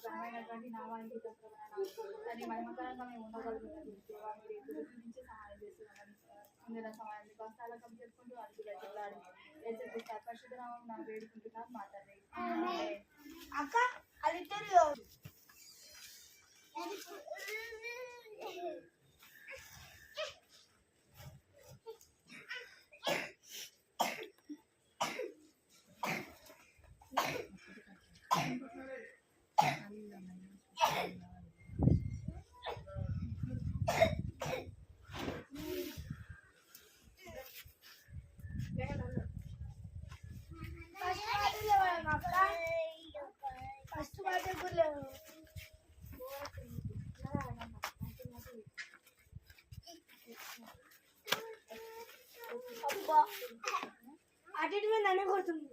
ఘనమైనటువంటి నామానికి దాన్ని మహిమకరంగా మేము ఉండగలుగుతాం. దేవా మీరు గురించి సహాయం చేస్తున్నామని ముందున్న సమయాన్ని బస్తాలకం చెప్పుకుంటూ అడుగులాడి పరిశుద్ధ నామం నాకు వేడుకుంటున్నాను మాట్లాడే అక్క అది తెలియదు. ఫస్ట్ వాటర్ కూడా అటు ఇటు మీద నన్నే కొడుతుంది.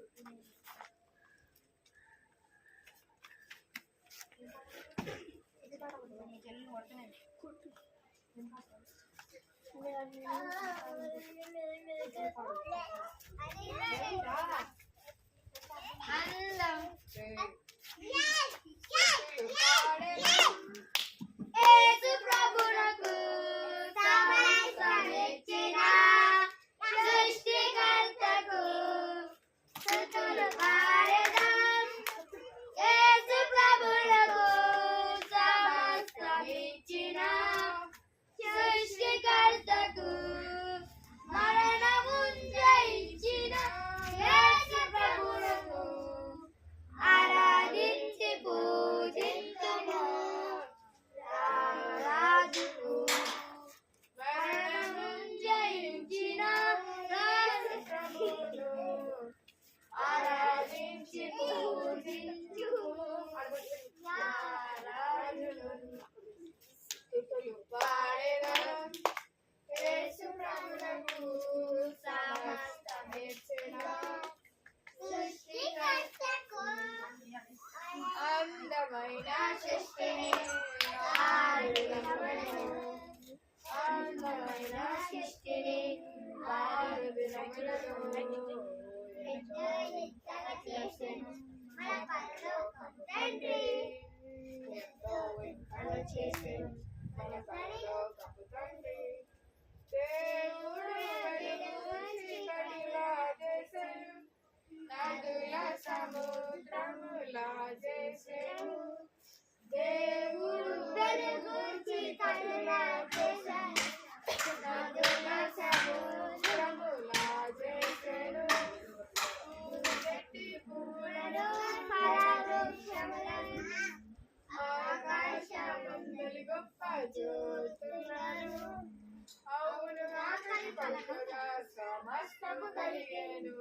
సమస్తము కలిగేను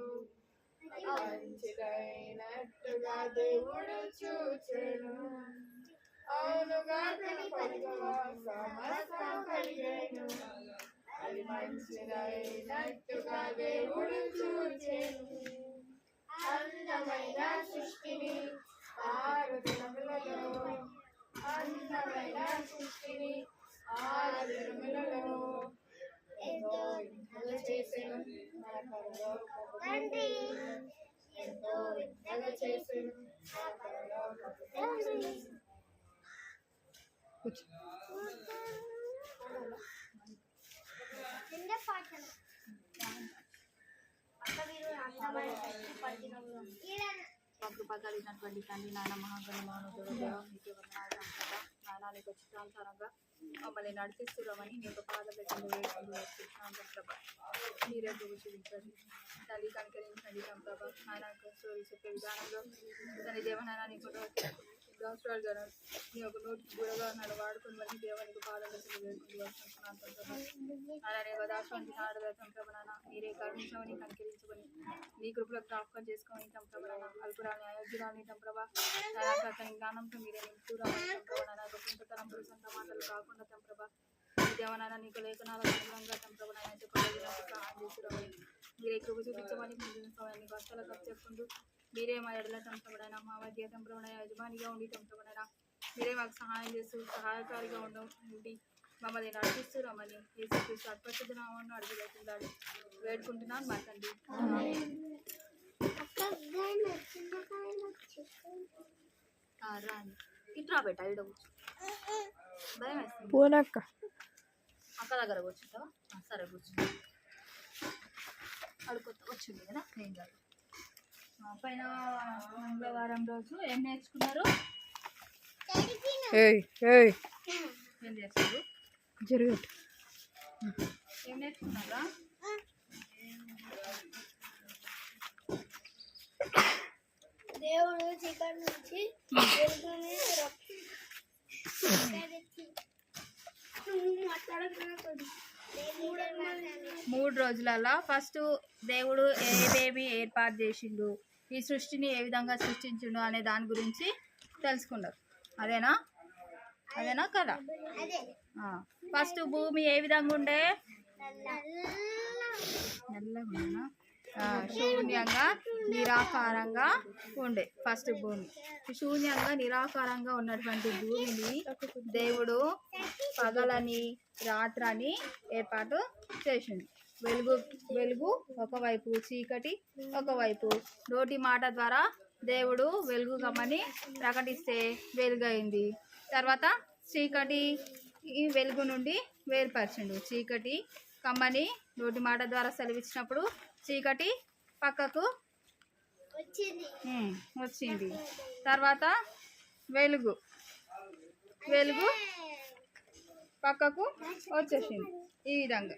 మంచిదైనట్టుగా దేవుడు చూచెను. అవునుగా సమస్తము కలిగేను అది మంచిదైనట్టుగా దేవుడు చూచెను. అందమైన సృష్టిని 6 దినములలో అందమైన సృష్టిని 6 దినములలో ఎంతో వింతగా చేసెను మన పరలోకపు తండ్రి. ఎంతో వింతగా చేసెను మన పరలోకపు తండ్రి. కలిగినటువంటి తండ్రి నాన్న మహాగణమాను నీకు వందనాలు సంప్రద నాన్న నీకు చిత్తానుసారంగా మమ్మల్ని నడిపిస్తున్నామని నీకు పాదం పెట్టండి వేసుకుంటున్నాం. మీరే ప్రభు చూపించండి తల్లి కనుకరించండి సంప్రభ నాన్న స్టోరీ చెప్పే విధానంలో తన దేవనాన్న నీకు దాసురాలు గారు నీ యొక్క నోటికి గురగా నన్ను వాడుకుని వారిని దేవునికి పాదాలు వేడుకుంటూ వస్తున్నాను ప్రభా. నాన్న నీ యొక్క దాసురానికి నాడదాం ప్రభాన మీరే కరుణించమని కనికరించమని నీ కృపలో జ్ఞాపకం చేసుకొని ప్రభాన అల్పురాన్ని అయోగ్యురాన్ని ప్రభా అతని జ్ఞానంతో మీరే నింపురాని ప్రభాన గొప్పతనం సొంత మాటలు కాకుండా ప్రభా దేవనాన్న నీకు లేఖనాల అనుగుణంగా ప్రభాన చెప్పగలిగినందుకు సహాయం చేస్తురామని మీరే కృప చూపించమని నీకు వస్తాలకు చెప్పుకుంటూ మీరే మా ఎడల తంపబడైనా మా మధ్య తంపబడిన యజమానిగా ఉండి తంపబడైనా మీరే మాకు సహాయం చేస్తూ సహాయకారిగా ఉండి మమ్మల్ని నడిపిస్తూ రమ్మని యేసుక్రీస్తు అత్పరిశుద్ధ నామాన్ని అడిగి వేడుకుంటున్నాను మా తండ్రి. రాని ఇట్రా బెట్ట ఇడ కూర్చో భయం వేస్తుంది పోనక్క అక్క దగ్గర కూర్చుంటావా సరే కూర్చో అడుకొత్త వచ్చింది కదా ఏం కాదు. పైన మంగళవారం రోజు ఏం నేర్చుకున్నారు ఏం చేస్తారు జరగదు ఏం నేర్చుకున్నారా దేవుడు చీకటి నుంచి వెలుగుని మూడు రోజులలో ఫస్ట్ దేవుడు ఏదేమి ఏర్పాటు చేసిండు ఈ సృష్టిని ఏ విధంగా సృష్టించిండు అనే దాని గురించి తెలుసుకున్నారు. అదేనా అదేనా కదా. ఫస్ట్ భూమి ఏ విధంగా ఉండే నల్లగా శూన్యంగా నిరాకారంగా ఉండే. ఫస్ట్ భూమి శూన్యంగా నిరాకారంగా ఉన్నటువంటి భూమిని దేవుడు పగలని రాత్రని ఏర్పాటు చేసిండు. వెలుగు ఒకవైపు చీకటి ఒకవైపు. నోటి మాట ద్వారా దేవుడు వెలుగు కమ్మని ప్రకటిస్తే వెలుగైంది. తర్వాత చీకటి ఈ వెలుగు నుండి వేరుపరిచిండు. చీకటి కమ్మని నోటి మాట ద్వారా సెలవిచ్చినప్పుడు చీకటి పక్కకు వచ్చింది. తర్వాత వెలుగు పక్కకు వచ్చేసింది. ఈ విధంగా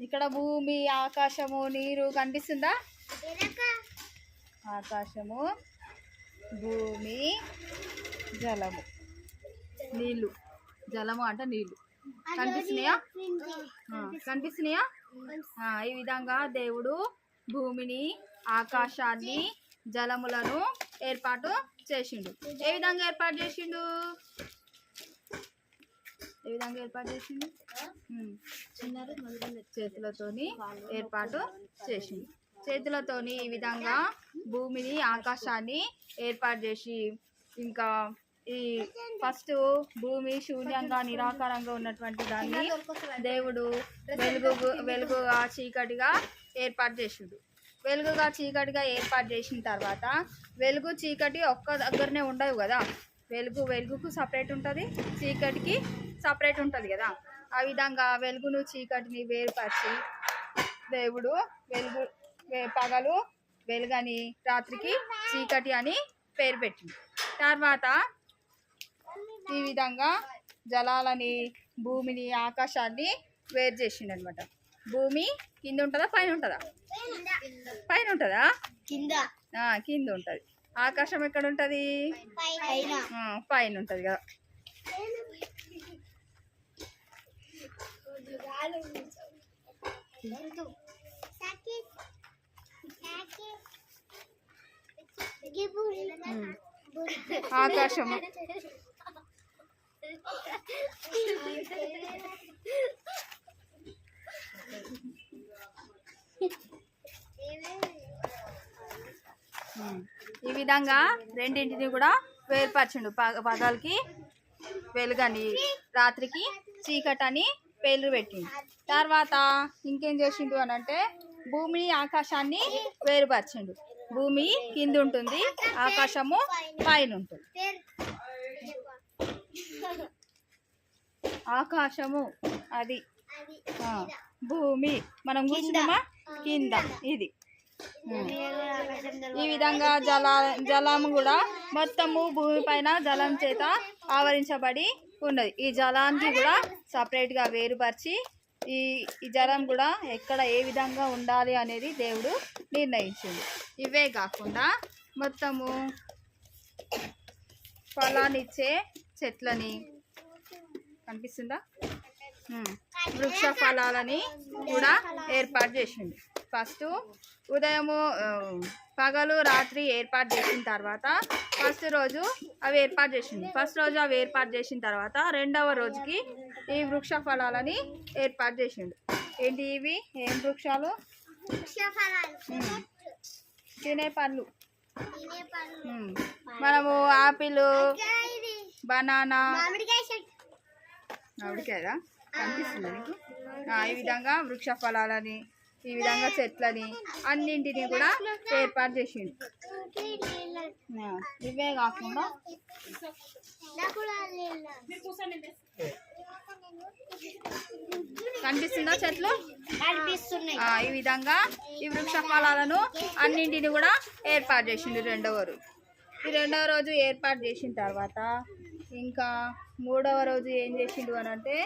ఇక్కడ భూమి ఆకాశము నీరు కనిపిస్తుందా? ఆకాశము భూమి జలము నీళ్ళు. జలము అంటే నీళ్ళు కనిపిస్తున్నాయా? కనిపిస్తున్నాయా? ఈ విధంగా దేవుడు భూమిని ఆకాశాన్ని జలములను ఏర్పాటు చేసిండు. ఏ విధంగా ఏర్పాటు చేసిండు? చేతులతోని ఏర్పాటు చేసిండు. చేతులతోని ఈ విధంగా భూమిని ఆకాశాన్ని ఏర్పాటు చేసి ఇంకా ఈ ఫస్ట్ భూమి శూన్యంగా నిరాకారంగా ఉన్నటువంటి దాన్ని దేవుడు వెలుగుగా చీకటిగా ఏర్పాటు చేసిండు. వెలుగుగా చీకటిగా ఏర్పాటు చేసిన తర్వాత వెలుగు చీకటి ఒక్క దగ్గరనే ఉండవు కదా. వెలుగుకు సపరేట్ ఉంటుంది, చీకటికి సపరేట్ ఉంటుంది కదా. ఆ విధంగా వెలుగును చీకటిని వేరుపరిచి దేవుడు పగలు వెలుగని రాత్రికి చీకటి అని పేరు పెట్టింది. తర్వాత ఈ విధంగా జలాలని భూమిని ఆకాశాన్ని వేరు చేసిండు అనమాట. భూమి కింద ఉంటుందా పైన ఉంటుందా? పైన ఉంటుందా? కింద ఉంటుంది. ఆకాశం ఎక్కడ ఉంటుంది? పైన ఉంటుంది కదా. ఆకాశము ఈ విధంగా రెండింటిని కూడా వేర్పరచిండు. పగలకి వెలుగని రాత్రికి చీకటని పేర్లు పెట్టిండు. తర్వాత ఇంకేం చేసిండు అని అంటే భూమిని ఆకాశాన్ని వేరుపరిచిండు. భూమి కింద ఉంటుంది, ఆకాశము పైన ఉంటుంది. ఆకాశము అది, భూమి మనం కూర్చున్నామా కింద ఇది. ఈ విధంగా జలము కూడా మొత్తము భూమి పైన జలం చేత ఆవరించబడి ఉన్నది. ఈ జలాన్ని కూడా సపరేట్గా వేరుపరిచి ఈ ఈ జలం కూడా ఎక్కడ ఏ విధంగా ఉండాలి అనేది దేవుడు నిర్ణయించింది. ఇవే కాకుండా మొత్తము ఫలాన్నిచ్చే చెట్లని కనిపిస్తుందా, వృక్ష ఫలాలని కూడా ఏర్పాటు చేసిండు. ఫస్ట్ ఉదయము పగలు రాత్రి ఏర్పాటు చేసిన తర్వాత ఫస్ట్ రోజు అవి ఏర్పాటు చేసిండు. ఫస్ట్ రోజు అవి ఏర్పాటు చేసిన తర్వాత రెండవ రోజుకి ఈ వృక్ష ఫలాలని ఏర్పాటు చేసిండు. ఏంటి ఇవి? ఏం వృక్షాలు? తినే పళ్ళు. మనము ఆపిల్, బనానా, మామిడికాయదా కనిపిస్తుంది నీకు? ఈ విధంగా వృక్ష ఫలాలని, ఈ విధంగా చెట్లని అన్నింటినీ కూడా ఏర్పాటు చేసిండు. ఇవే కాకుండా కనిపిస్తుందా చెట్లు? ఈ విధంగా ఈ వృక్ష ఫలాలను అన్నింటిని కూడా ఏర్పాటు చేసిండు రెండవ రోజు. ఈ రెండవ రోజు ఏర్పాటు చేసిన తర్వాత ఇంకా మూడవ రోజు ఏం చేసిండు అని అంటే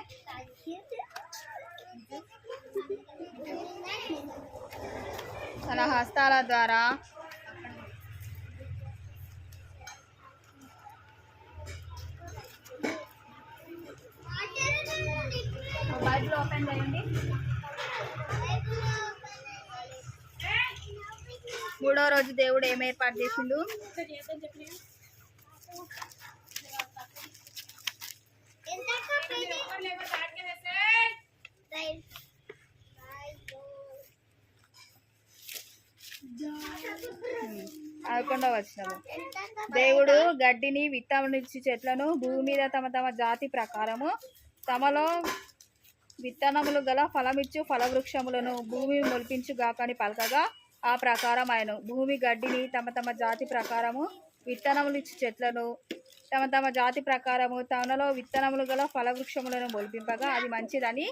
తన హస్తాల ద్వారా బైబిల్ ఓపెన్ చేయండి. మూడవ రోజు దేవుడు ఏం ఏర్పాటు చేసిండు? ఆకుండా వచ్చినాము. దేవుడు గడ్డిని, విత్తనమిచ్చి చెట్లను భూమి మీద తమ తమ జాతి ప్రకారము తమలో విత్తనములు గల ఫలమిచ్చు ఫలవృక్షములను భూమి మొలిపించుగాకని పలకగా ఆ ప్రకారం ఆయన భూమి గడ్డిని తమ తమ జాతి ప్రకారము విత్తనములు ఇచ్చి చెట్లను తమ తమ జాతి ప్రకారము తమలో విత్తనములు గల ఫలవృక్షములను మొలిపింపగా అది మంచిదని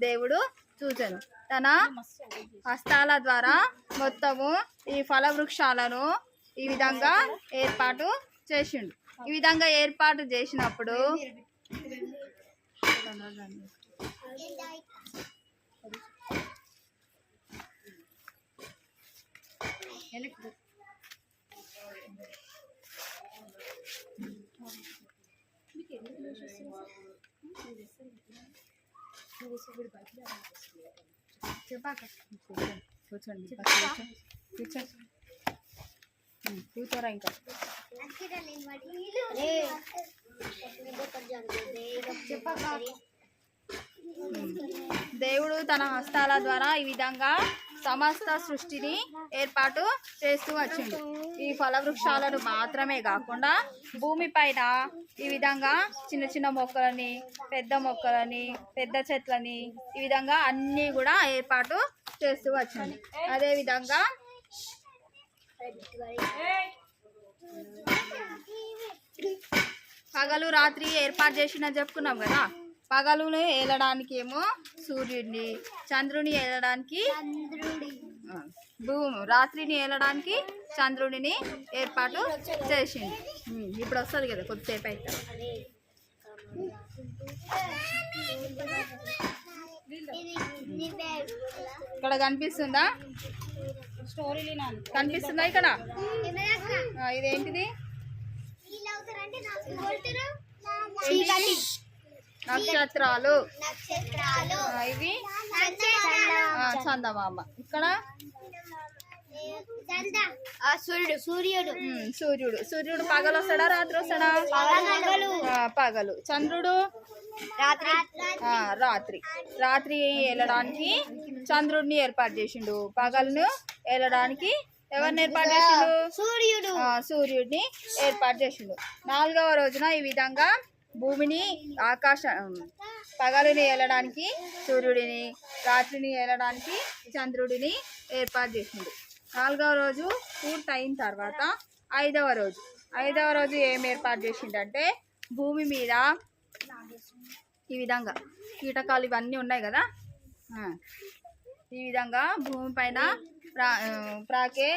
దేవుడు చూచెను. తన హస్తాల ద్వారా మొత్తము ఈ ఫలవృక్షాలను ఈ విధంగా ఏర్పాటు చేసిండు. ఈ విధంగా ఏర్పాటు చేసినప్పుడు కూర్చోండి, కూర్చోరా. ఇంకా దేవుడు తన హస్తాల ద్వారా ఈ విధంగా సమస్త సృష్టిని ఏర్పాటు చేస్తూ వచ్చిండు. ఈ ఫలవృక్షాలను మాత్రమే కాకుండా భూమిపైన ఈ విధంగా చిన్న చిన్న మొక్కలని, పెద్ద మొక్కలని, పెద్ద చెట్లని ఈ విధంగా అన్నీ కూడా ఏర్పాటు చేస్తూ వచ్చింది. అదేవిధంగా పగలు రాత్రి ఏర్పాటు చేసిన చెప్పుకున్నాం కదా. పగలును ఏలడానికి ఏమో సూర్యుడిని, చంద్రుని ఏలడానికి రాత్రిని ఏలడానికి చంద్రుడిని ఏర్పాటు చేసింది. ఇప్పుడు వస్తుంది కదా కొద్దిసేపు అయితే. ఇక్కడ కనిపిస్తుందా? కనిపిస్తుందా ఇక్కడ? ఇదేంటిది? నక్షత్రాలు. ఇవి చందమామ. ఇక్కడ సూర్యుడు. సూర్యుడు పగలు వస్తాడా రాత్రి వస్తాడా? పగలు. చంద్రుడు రాత్రి వెళ్ళడానికి చంద్రుడిని ఏర్పాటు చేసిండు. పగలును వెళ్ళడానికి ఎవరిని ఏర్పాటు చేసిండు? సూర్యుడిని ఏర్పాటు చేసిండు. నాలుగవ రోజున ఈ విధంగా భూమిని, పగలుని ఏలడానికి సూర్యుడిని, రాత్రిని ఏలడానికి చంద్రుడిని ఏర్పాటు చేసిండు. నాలుగవ రోజు పూర్తి అయిన తర్వాత ఐదవ రోజు ఏం ఏర్పాటు చేసిండంటే భూమి మీద ఈ విధంగా కీటకాలు ఇవన్నీ ఉన్నాయి కదా, ఈ విధంగా భూమి పైన ప్రాకే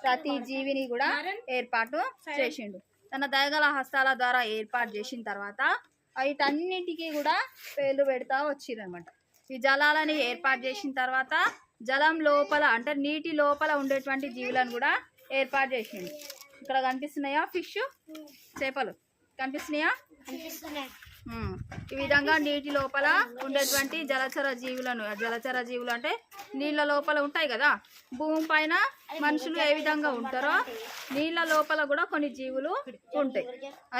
ప్రతి జీవిని కూడా ఏర్పాటు చేసిండు. తన దయగల హస్తాల ద్వారా ఏర్పాటు చేసిన తర్వాత వీటన్నిటికీ కూడా పేర్లు పెడతా వచ్చిరనమాట. ఈ జలాలని ఏర్పాటు చేసిన తర్వాత జలం లోపల అంటే నీటి లోపల ఉండేటువంటి జీవులను కూడా ఏర్పాటు చేసిండు. ఇక్కడ కనిపిస్తున్నాయా ఫిష్, చేపలు కనిపిస్తున్నాయా? అనిపిస్తున్నాయి. ఈ విధంగా నీటి లోపల ఉండేటువంటి జలచర జీవులు అంటే నీళ్ళ లోపల ఉంటాయి కదా. భూమి పైన మనుషులు ఏ విధంగా ఉంటారో నీళ్ళ లోపల కూడా కొన్ని జీవులు ఉంటాయి.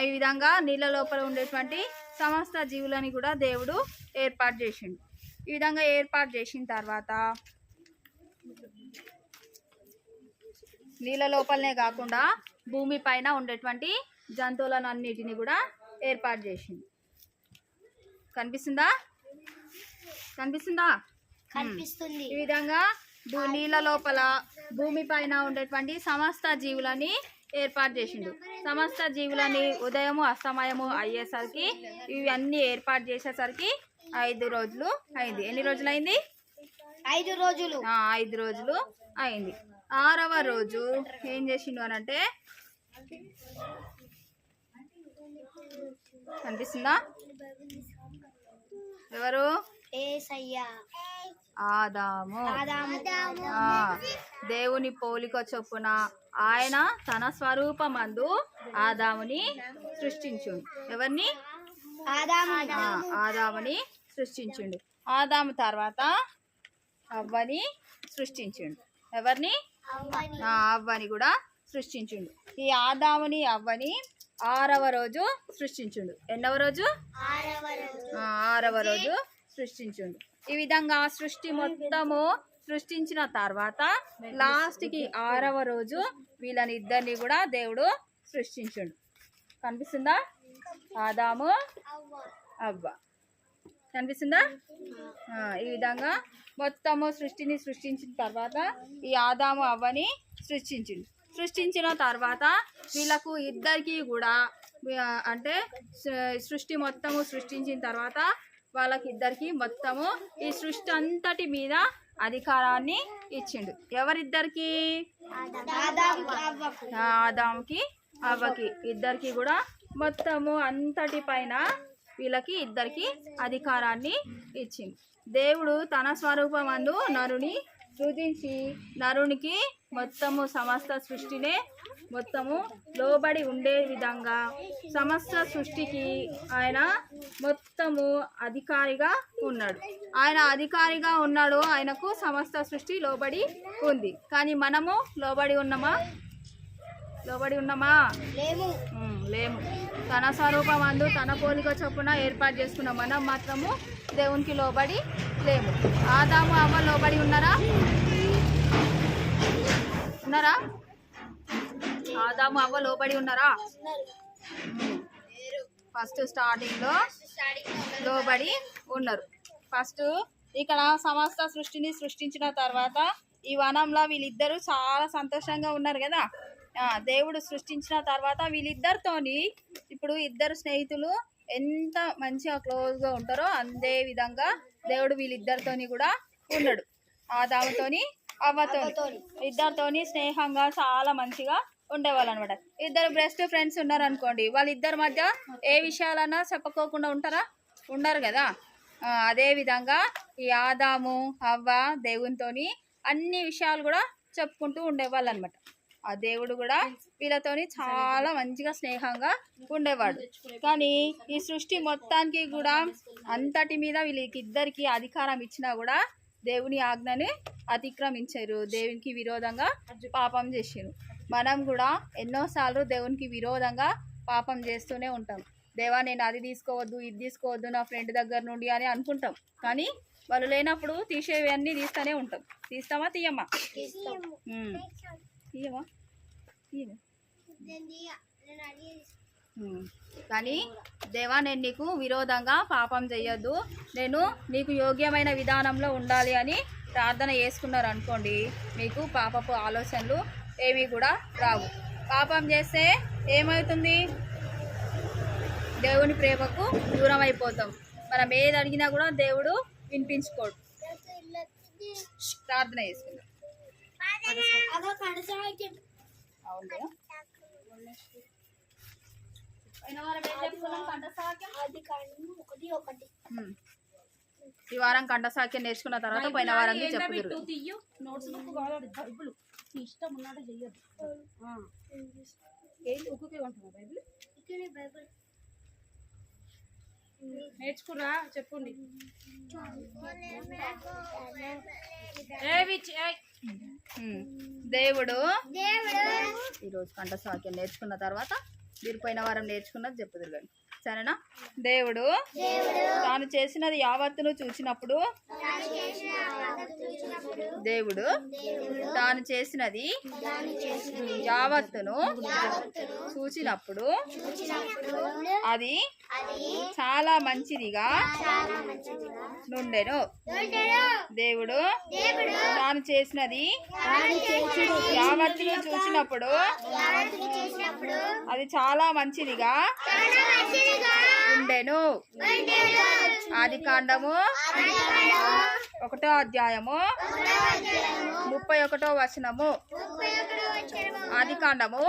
ఈ విధంగా నీళ్ళ లోపల ఉండేటువంటి సమస్త జీవులని కూడా దేవుడు ఏర్పాటు చేసిండు. ఈ విధంగా ఏర్పాటు చేసిన తర్వాత నీళ్ళ లోపలనే కాకుండా భూమి పైన ఉండేటువంటి జంతువులను అన్నిటిని కూడా ఏర్పాటు చేసింది. కనిపిస్తుందా? కనిపిస్తుంది. ఈ విధంగా నీళ్ళ లోపల భూమి పైన ఉండేటువంటి సమస్త జీవులని ఏర్పాటు చేసిండు. సమస్త జీవులని ఉదయము అస్తమయము అయ్యేసరికి ఇవన్నీ ఏర్పాటు చేసేసరికి 5 రోజులు అయింది. ఎన్ని రోజులు అయింది? 5 రోజులు. 5 రోజులు అయింది. 6వ రోజు ఏం చేసిండు అని అంటే కనిపిస్తుందా? ఎవరు? యేసయ్య. ఆదాము. దేవుని పోలిక చొప్పున ఆయన తన స్వరూపమందు ఆదాముని సృష్టించుండు. ఎవరిని? ఆదాముని సృష్టించుండు. ఆదాము తర్వాత అవ్వని సృష్టించుండు. ఎవరిని? అవ్వని కూడా సృష్టించుండు. ఈ ఆదాముని అవ్వని 6వ రోజు సృష్టించుండు. ఎన్నవ రోజు? 6వ రోజు సృష్టించుండు. ఈ విధంగా సృష్టి మొత్తము సృష్టించిన తర్వాత లాస్ట్కి 6వ రోజు వీళ్ళని ఇద్దరిని కూడా దేవుడు సృష్టించుండు. కనిపిస్తుందా? ఆదాము అవ్వ కనిపిస్తుందా? ఈ విధంగా మొత్తము సృష్టించిన తర్వాత ఈ ఆదాము అవ్వని సృష్టించిన తర్వాత వీళ్ళకు ఇద్దరికి కూడా అంటే సృష్టి మొత్తము సృష్టించిన తర్వాత వాళ్ళకి ఇద్దరికి మొత్తము ఈ సృష్టి అంతటి మీద అధికారాన్ని ఇచ్చిండు. ఎవరిద్దరికి? ఆదాముకి అవ్వకి ఇద్దరికి కూడా మొత్తము అంతటి పైన వీళ్ళకి ఇద్దరికి అధికారాన్ని ఇచ్చింది. దేవుడు తన స్వరూపమందు నరుని సృజించి నరునికి మొత్తము సమస్త సృష్టినే మొత్తము లోబడి ఉండే విధంగా సమస్త సృష్టికి ఆయన మొత్తము అధికారిగా ఉన్నాడు. ఆయన అధికారిగా ఉన్నాడు. ఆయనకు సమస్త సృష్టి లోబడి ఉంది. కానీ మనము లోబడి ఉన్నామా? లేము. తన స్వరూపమందు తన పోలిక చొప్పున ఏర్పాటు చేసుకున్న మనం మాత్రము దేవునికి లోబడి లేము. ఆదాము అవ్వ లోబడి ఉన్నారా? ఆదాము అవ్వ లోబడి ఉన్నారా? ఫస్ట్ స్టార్టింగ్లో లోబడి ఉన్నారు. ఫస్ట్ ఇక్కడ సమస్త సృష్టిని సృష్టించిన తర్వాత ఈ వనంలో వీళ్ళిద్దరూ చాలా సంతోషంగా ఉన్నారు కదా. దేవుడు సృష్టించిన తర్వాత వీళ్ళిద్దరితోని ఇప్పుడు ఇద్దరు స్నేహితులు ఎంత మంచిగా క్లోజ్గా ఉంటారో అదే విధంగా దేవుడు వీళ్ళిద్దరితోని కూడా ఉన్నాడు. ఆదాముతోని అవ్వతోని ఇద్దరితోని స్నేహంగా చాలా మంచిగా ఉండేవాళ్ళు అనమాట. ఇద్దరు బెస్ట్ ఫ్రెండ్స్ ఉన్నారు అనుకోండి, వాళ్ళిద్దరి మధ్య ఏ విషయాలన్నా చెప్పుకోకుండా ఉంటారా? ఉండరు కదా. అదే విధంగా ఈ ఆదాము అవ్వ దేవునితోని అన్ని విషయాలు కూడా చెప్పుకుంటూ ఉండేవాళ్ళు అనమాట. ఆ దేవుడు కూడా వీళ్ళతోని చాలా మంచిగా స్నేహంగా ఉండేవాడు. కానీ ఈ సృష్టి మొత్తానికి కూడా అంతటి మీద వీళ్ళకి ఇద్దరికి అధికారం ఇచ్చినా కూడా దేవుని ఆజ్ఞని అతిక్రమించారు. దేవునికి విరోధంగా పాపం చేసారు. మనం కూడా ఎన్నోసార్లు దేవునికి విరోధంగా పాపం చేస్తూనే ఉంటాం. దేవా నేను అది తీసుకోవద్దు, ఇది తీసుకోవద్దు నా ఫ్రెండ్ దగ్గర నుండి అని అనుకుంటాం. కానీ వాళ్ళు లేనప్పుడు తీసేవి అన్నీ తీస్తూనే ఉంటాం. తీస్తామా? తీయమ్మా? తీయమా? కానీ దేవా నేను నీకు విరోధంగా పాపం చెయ్యొద్దు, నేను నీకు యోగ్యమైన విధానంలో ఉండాలి అని ప్రార్థన చేసుకున్నారు అనుకోండి, మీకు పాపపు ఆలోచనలు ఏమీ కూడా రావు. పాపం చేస్తే ఏమవుతుంది? దేవుని ప్రేమకు దూరం అయిపోతాం. మనం ఏది అడిగినా కూడా దేవుడు వినిపించుకోడు. ప్రార్థన చేసుకుందాం. అవును. ఈ వారం కంఠసాఖ్యం నేర్చుకున్న తర్వాత పోయిన వారం చెప్పుదురు. నోట్స్ బుక్ కావాలి బైబుల్ నీ ఇష్టం ఉన్నాడు చెయ్యదు ఏంటి ఉక్కుకే ఉంటుందా బైబుల్ నేర్చుకురా చెప్పండి. దేవుడు ఈరోజు కంఠసాఖ్యం నేర్చుకున్న తర్వాత మీరు పోయిన వారం నేర్చుకున్నది చెప్పుదురు కానీ సరేనా. దేవుడు తాను చేసినది యావత్తును చూచినప్పుడు దేవుడు తాను చేసినది యావత్తును చూచినప్పుడు అది చాలా మంచిదిగా నుండెను. దేవుడు తాను చేసినది యావత్తును చూసినప్పుడు అది చాలా మంచిదిగా ఉండెను. ఆదికాండము 1వ అధ్యాయము 31వ వచనము. ఆదికాండము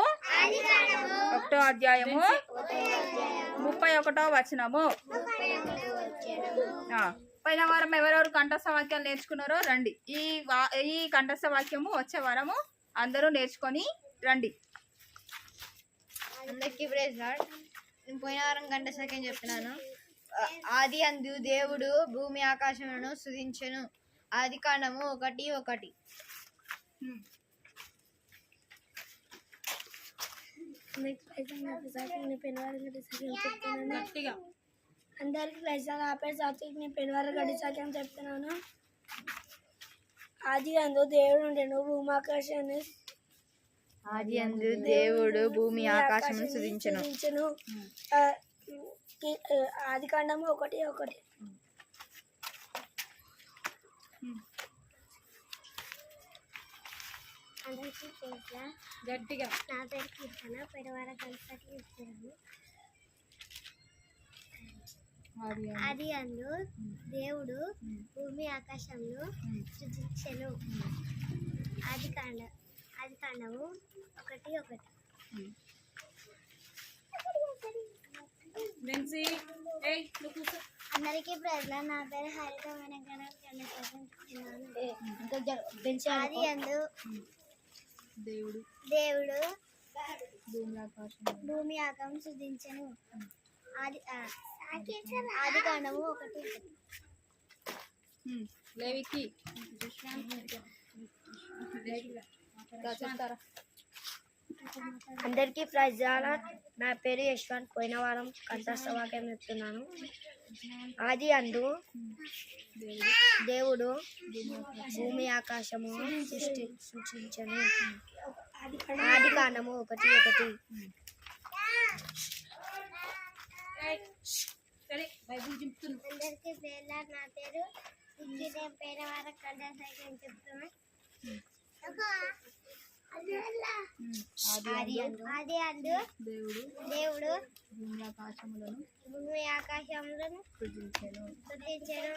1వ అధ్యాయము 31వ వచనము. పోయిన వారం ఎవరెవరు కంఠస్థ వాక్యాలు నేర్చుకున్నారో రండి. ఈ కంఠస్థ వాక్యము వచ్చే వారము అందరూ నేర్చుకొని రండి. అందరికీ ప్రైజ్ లార్డ్. నేను పోయిన వారం కంఠసాఖ్యం చెప్తున్నాను. ఆది అందు దేవుడు భూమి ఆకాశములను సృజించెను. ఆది కాండము 1:1. అందరికి ప్రైజ్ నా పేరు సాత్విక్. నేను పెనువారం గడిసాఖ్యం చెప్తున్నాను. ఆది అందు దేవుడు ఉండెను భూమాకాశాన్ని ఆది అందు దేవుడు భూమి ఆకాశమును సృజించెను. ఆది కాండము 1:1. గట్టిగా నా పేరు కీర్తన. పెనువారం గడిసాఖ్యం చెప్తున్నాను. ఆది అందు దేవుడు భూమి ఆకాశంలో సృజించెను. ఆది కాండము 1:1. అందరికీ ప్రజల నా పేరు హరితమైన ఆది అందు దేవుడు భూమి ఆకాశం సృజించెను. ఆది కాండము 1:1. లేవికి చెప్తారా? అందరికీ ప్రైజ్ లార్డ్. నా పేరు యశ్వంత్. పోయిన వారం కంఠస్థ వాక్యం చెప్తున్నాను. ఆది అందు దేవుడు భూమి ఆకాశము సృష్టించెను. ఆది కాండము 1:1. బైబుల్ చెప్తున్నా. అందరికీ ప్రైజ్ లార్డ్. నా పేరు పోయిన వారం కంఠసాఖ్యం చెప్తున్నాను. ఆది అందు దేవుడు భూమి ఆకాశములను సృజించెను.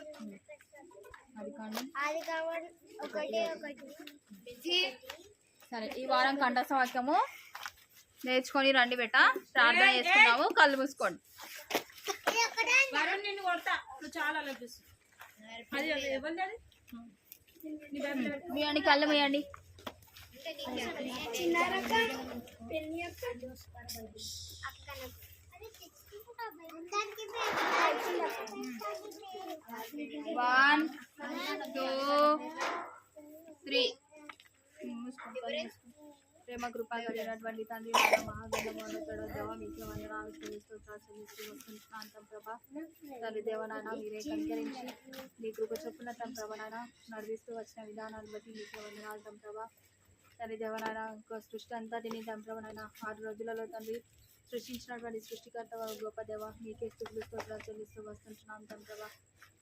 ఆది కాండం 1:1. సరే, ఈ వారం కంఠస్థ వాక్యము నేర్చుకొని రండి బెట్ట. ప్రార్థన చేసుకుందాము. కళ్ళు మూసుకోండి. వరుణ్ నిన్ను కొడతా, నువ్వు చాలా లభిస్తుంది. అది ఇవ్వండి. అది మీయండి, కళ్ళు మీయండి. One, two, three. ప్రేమ కృప కలిగినటువంటి తండ్రి మహాగణమోన్నతుడో మీకు వందనాలు చెల్లిస్తున్నాం ప్రభా. తల్లి దేవనాయన మీరే కనికరించి మీ కృప చొప్పున తమ ప్రభానాయన నడిపిస్తూ వచ్చిన విధానాన్ని బట్టి మీకు వందనాలు ప్రభా. తల్లి దేవనాయన సృష్టి అంతటిని తమ ప్రభానాయన 6 రోజులలో తండ్రి సృష్టించినటువంటి సృష్టికర్త గొప్ప దేవ మీకే స్థుతులు స్తోత్రాలు చెల్లిస్తూ వస్తుంటున్నాం తమ ప్రభా.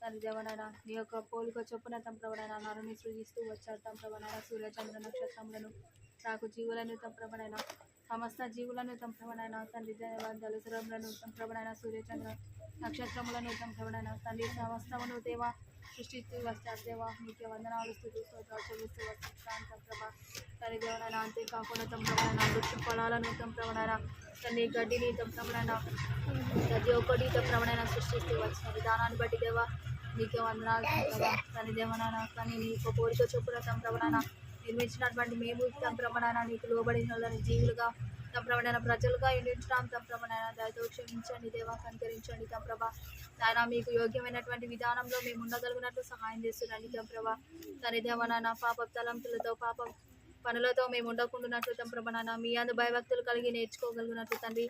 తండ్రి దేవనాయన మీ యొక్క పోలిక చొప్పున తమ ప్రభానాయన నరుని సృజిస్తూ వచ్చారు తమ ప్రభానాయన సూర్యచంద్ర నక్షత్రములను నాకు జీవులను తమ ప్రభానాయన సమస్త జీవులను తమ ప్రభానాయన తండ్రి జలసరములను తమ ప్రభానాయన సూర్యచంద్ర నక్షత్రములను తమ ప్రభానాయన తండ్రి సమస్తమును దేవ సృష్టిస్తూ వచ్చారు దేవ మీకే వందనాలు స్థుతులు స్తోత్రాలు చెల్లిస్తూ వస్తుంటాం తమ ప్రభా. తండ్రి దేవనాయన అంతేకాకుండా తమ ప్రభానాయన వృక్ష ఫలాలను తమ ప్రభానాయన తండ్రి గడ్డిని తమ ప్రభానాయన ప్రతి ఒక్కటి తమ ప్రభానాయన సృష్టిస్తూ వచ్చిన విధానాన్ని బట్టి దేవ నీకే వందనాలు తండ్రబా. తన దేవనాన కానీ నీ యొక్క కోరిక చొప్పున తండ్రబనాన నిర్మించినటువంటి మేము తండ్రబనాన నీకు లోబడిన వాళ్ళని జీవులుగా తంప్రభమైన ప్రజలుగా ఎండించడం తంప్రభమైన దయతో క్షమించండి దేవా, కనికరించండి తంప్రభ. నాయన మీకు యోగ్యమైనటువంటి విధానంలో మేము ఉండగలిగినట్లు సహాయం చేస్తున్నాండి తంప్రభ. తన దేవనాన పాప తలంపులతో పాప పనులతో మేము ఉండకుండానట్లు తంప్రభనాన మీ అందు భయభక్తులు కలిగి నేర్చుకోగలిగినట్లు తండ్రి.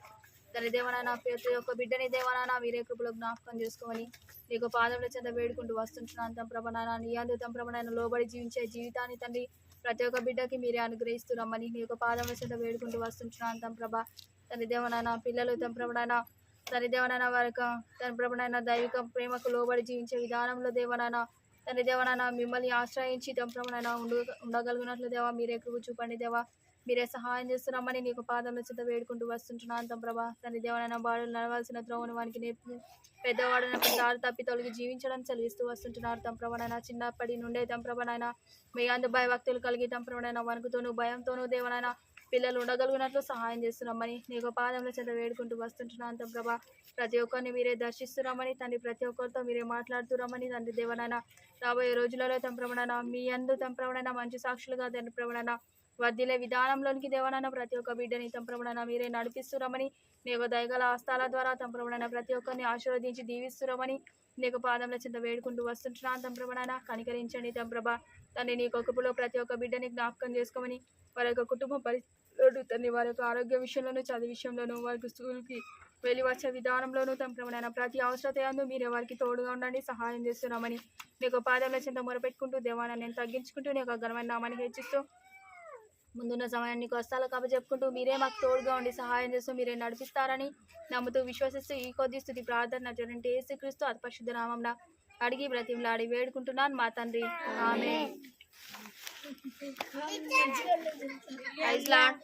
తన దేవనాన ప్రతి ఒక్క బిడ్డని దేవనాన మీరే కృపలో జ్ఞాపకం చేసుకోమని నీకు పాదముల చెంత వేడుకుంటూ వస్తుంటున్నాను తంప్రభనాన. నీ అందు తంప్రభనాయన లోబడి జీవించే జీవితాన్ని తండ్రి ప్రతి ఒక్క బిడ్డకి మీరే అనుగ్రహిస్తున్నామని నీ యొక్క పాదముల చెంత వేడుకుంటూ వస్తుంటున్నాను తంప్రభ. తన దేవనాన పిల్లలు తంప్రభనాన తన దేవనాన వారి తన ప్రభనాయన దైవిక ప్రేమకు లోబడి జీవించే విధానంలో దేవనాన తన దేవనాన మిమ్మల్ని ఆశ్రయించి తంప్రభనాయన ఉండగలిగినట్లు దేవా మీరే కృప చూపండి దేవా, మీరే సహాయం చేస్తున్నామని నీకు పాదముల చెంత వేడుకుంటూ వస్తుంటున్నాను తంప్రభ. తన దేవనాయన బాడులు నడవాల్సిన త్రోవను వానికి నేర్పి పెద్దవాడైనప్పుడు దారి తప్పి తొలగి జీవించడం చదివిస్తూ వస్తుంటున్నారు తంప్రభనాయన. చిన్నప్పటి నుండే తంప్రభనాయన మీ అందు భయభక్తులు కలిగి తంప్రభనాయన వణుకుతోనూ భయంతోనూ దేవనాయన పిల్లలు ఉండగలిగినట్లు సహాయం చేస్తున్నామని నీకు పాదముల చెంత వేడుకుంటూ వస్తుంటున్నాను తంప్రభ. ప్రతి ఒక్కరిని మీరే దర్శిస్తున్నామని తండ్రి, ప్రతి ఒక్కరితో మీరే మాట్లాడుతున్నామని తండ్రి దేవనాయన. రాబోయే రోజులలో తంప్రభనాయన మీ అందు తంప్రభనాయన మంచి సాక్షులుగా తంప్రభనాయన వర్ధిలే విధానంలోనికి దేవనాయన ప్రతి ఒక్క బిడ్డని తంప్రభనాయన మీరే నడిపిస్తున్నామని నీకు దయగల హస్తాల ద్వారా తంప్రభనాయన ప్రతి ఒక్కరిని ఆశీర్వదించి దీవిస్తున్నామని నీకు పాదముల చెంత వేడుకుంటూ వస్తుంటున్నాను తంప్రభనాయన. కనికరించండి తంప్రభ. తండ్రి నీ కృపలో ప్రతి ఒక్క బిడ్డని జ్ఞాపకం చేసుకోమని వారి యొక్క కుటుంబ పరిస్థితులు తండ్రి వారి యొక్క ఆరోగ్య విషయంలోనూ చదువు విషయంలోనూ వారికి స్కూల్కి వెళ్ళి వచ్చే విధానంలోనూ తంప్రభనాయన ప్రతి అవసరతయందు మీరే వారికి తోడుగా ఉండండి సహాయం చేస్తున్నామని నీకు పాదముల చెంత మొరపెట్టుకుంటూ దేవాన్ని నేను తగ్గించుకుంటూ నీ యొక్క ఘనమైన నామాన్ని హెచ్చిస్తూ ముందున్న సమయాన్ని కష్టాలు చెప్పుకుంటూ మీరే మాకు తోడుగా ఉండి సహాయం చేస్తూ మీరే నడిపిస్తారని నమ్ముతూ విశ్వసిస్తూ ఈ కొద్ది స్థుతి ప్రార్థన జరిగితే యేసుక్రీస్తు అతి పరిశుద్ధ నామమున అడిగి బ్రతిమలాడి వేడుకుంటున్నాను మా తండ్రి, ఆమేన్. Praise lord.